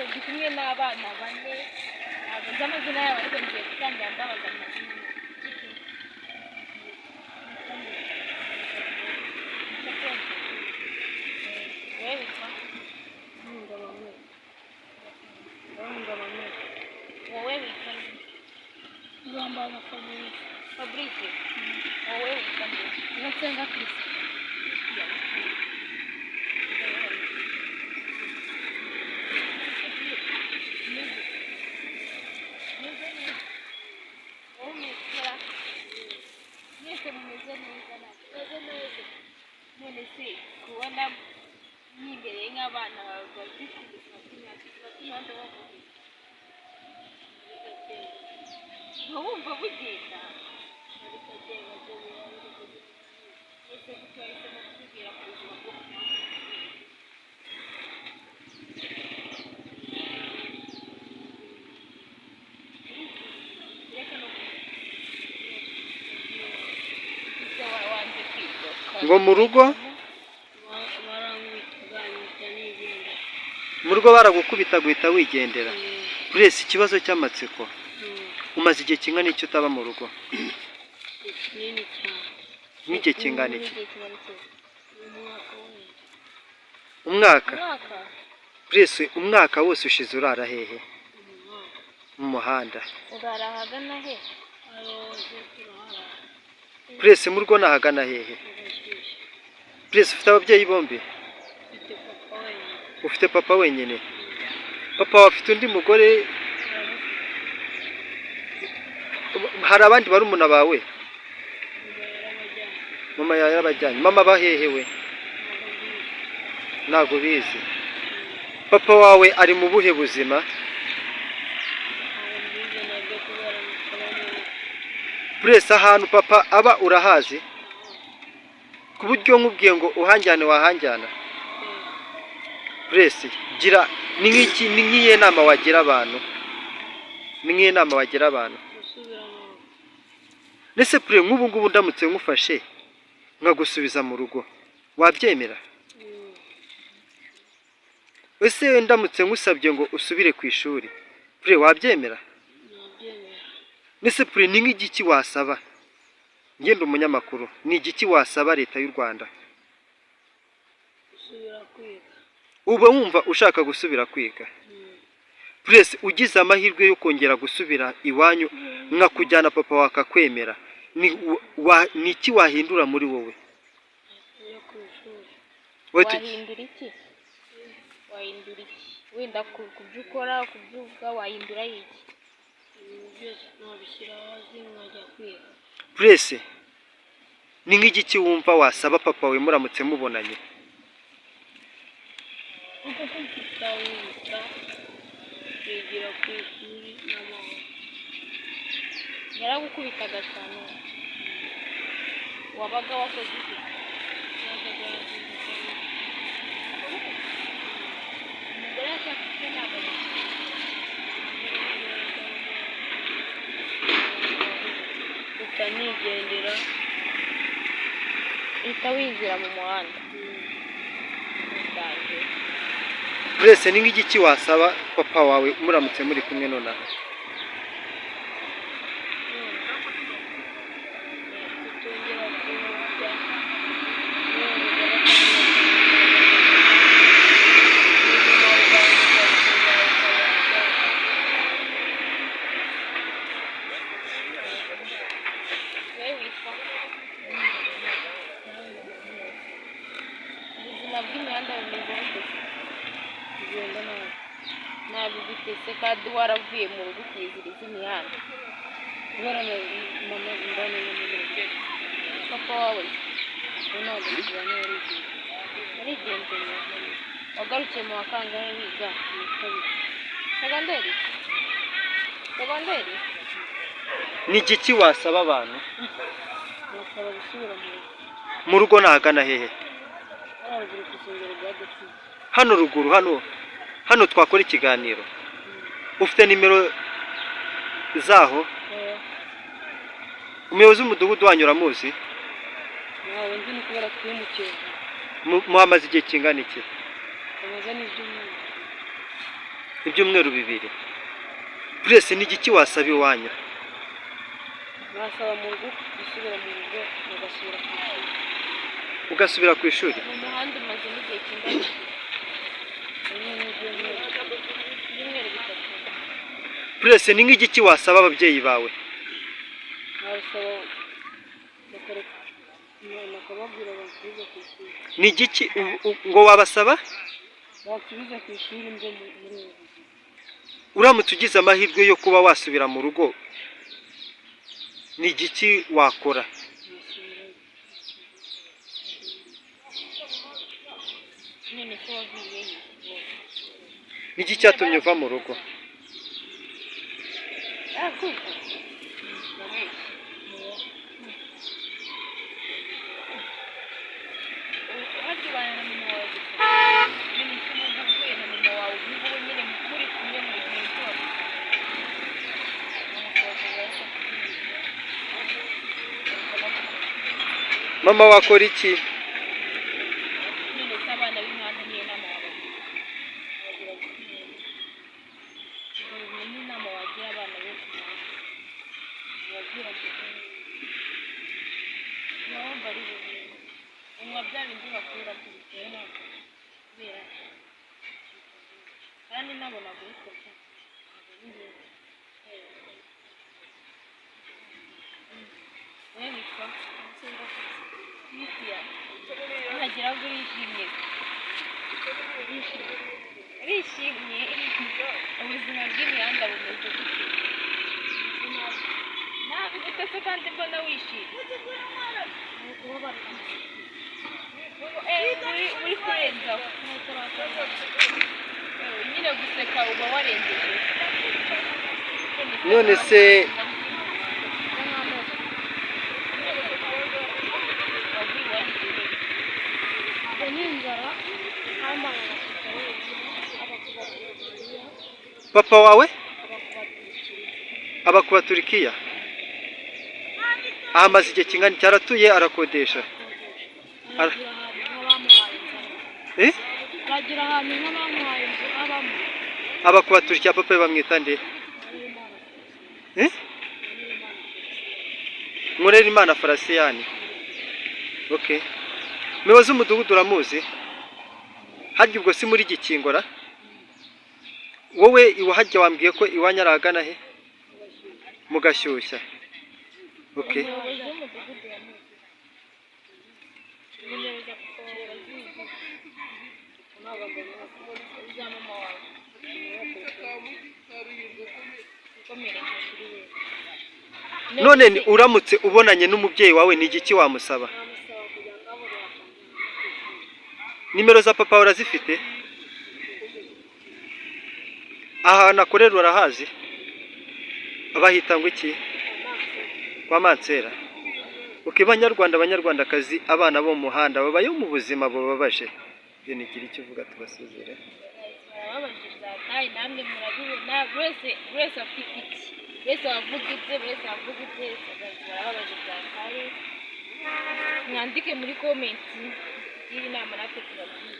ndi kumwe n'abana bane ntabwo nzi amazina yabo ariko ngiye gutangira ndabaza amazina wowe witwa wowe witwa Rwambaza Fabrice wowe witwa Nsenga Christian none se kubona mwibereye nk'abana bafite imyanda wumva bugenda ese twahisemo kutubwira ku buzima bwo ngo mu rugo baragukubita guhita wigendera. Prince, ikibazo cy'amatsiko umaze igihe kingana iki utaba mu rugo? N'igihe kingana iki? Umwaka? Prince, umwaka wose ushize urara hehe? Mu muhanda. Urara hagana he? Prince, mu rugo nahagana hehe? Prince, ufite ababyeyi bombi? Ufite papa wenyine? Papa afite undi mugore? Hari abandi barumuna bawe? Mama yarabajyanye. Mama bahehewe? Ntago bizi. Papa wawe ari mu buhe buzima? Prince, ahantu papa aba urahazi? Ku buryo nkubwiye ngo uhanjyane wahanjyana? Prince, gira ni nk'iyihe nama wagira abantu? Ni nk'iyihe nama wagira abantu? Nese Prince, nk'ubu ngubu ndamutse nkufashe nkagusubiza mu rugo wabyemera? Ese ndamutse nkusabye ngo usubire ku ishuri Prince, wabyemera? Nese Prince, ni nk'igiki wasaba? Ngende umunyamakuru, ni igiki wasaba leta y'u Rwanda? Gusubira kwiga. Uba wumva ushaka gusubira kwiga? Prince, ugize amahirwe yo kongera gusubira iwanyu nkakujyana papa wakakwemera, ni iki wahindura muri wowe? Wahindura iki? Wahindura iki? Wenda kubyo ukora, kubyuvuga wahindura iki? Nabishyira hasi nkajya kwiga. Prince, ni nk'igiki wumva wasaba papa we muramutse mubonanye? Kwigira ku ishuri n'amahoro. Yaragukubitaga cyane. Wabaga wakoze iki? Umugore yashakishije ntabwo utanigendera uhita winjira mu muhanda. Prince, ni nk'igiki wasaba papa wawe muramutse muri kumwe nonaha? Ubuzima bw'imihanda bumeze bute? Kugenda nabi. Nabi bitese kandi waravuye mu rugo kwiziriza imihanda. Kubera mama imbane n'umugore. Papa wawe ntabwo kubana yarigendeye. Wagarukiye mu wakangahe wiga mu kabiri? Segonderi? Ni igiki wasaba abantu? Nasaba gusubira mu rugo. Mu rugo nahagana hehe? Hano ruguru, hano twakora ikiganiro. Ufite nimero zaho? Umuyobozi w'umudugudu wanyu uramuzi? Ntawe nzi, ni kubera twimukiye. Muhamaze igihe kingana iki? Amaze n'ibyumweru. ibyumweru bibiri. Purese ni igiki wasaba iwanyu? basaba mu rugo gusubira mu rugo bagasubira ku ishuri. Ugasubira ku ishuri? Mu muhanda umaze n'igihe kingana ibyumweru bitatu. Purese ni nk'igiki wasaba ababyeyi bawe? Basaba bakababwira basubize ku ishuri. Ni igiki ngo wabasaba? Basubize ku ishuri mbe muri ubu buzima. Uramutse ugize amahirwe yo kuba wasubira mu rugo, ni igiki wakora? None ko wagiyeyo Ni iki cyatumye uva mu rugo? wajibana na mama wawe nyine isomo uvuye na mama wawe niba nyine muri kumwe mu gihe cyose Mama wakora iki? nyine s'abana b'imihanda niyo nama wabagira n'inama wagira abana bo wagira ngo ari unywa bya bindi bakura bitewe ntabwo kubera kandi nabona gukoresha nitwa Christian ntagira ngo urishimye ubuzima bw'imihanda bumeze gute nabi gute se kandi mbona wishimye uri kurenzaho nyine guseka uba warengeje None se papa wawe aba kuba Turikiya? Ahamaze igihe kingana iki? Aratuye arakodesha? bagira ahantu nk'abamuhaye inzu abamo. Aba kuba Turikiya. Papa we bamwita nde? Nkorerimana Farasiyani. Okay. Umuyobozi w'umudugudu uramuzi? Harya ubwo si muri Gikingora? Wowe iwahajya wambwiye ko iwanya arahagana he? Mu Gashyushya. Okay. None uramutse ubonanye n'umubyeyi wawe ni igiki wamusaba? Nimero za papa urazifite? Ahantu akorera urahazi? Abahita ngo iki? Kwa Mansera. Okay, banyarwandakazi, abana bo mu muhanda babayo mu buzima bubabaje. Ni igira icyo uvuga tubasuzire. Namwe murabibona wese afite iki wese wavuga ibye barababaje cyane. Mwandike muri comment y'inama natwe tubabwira.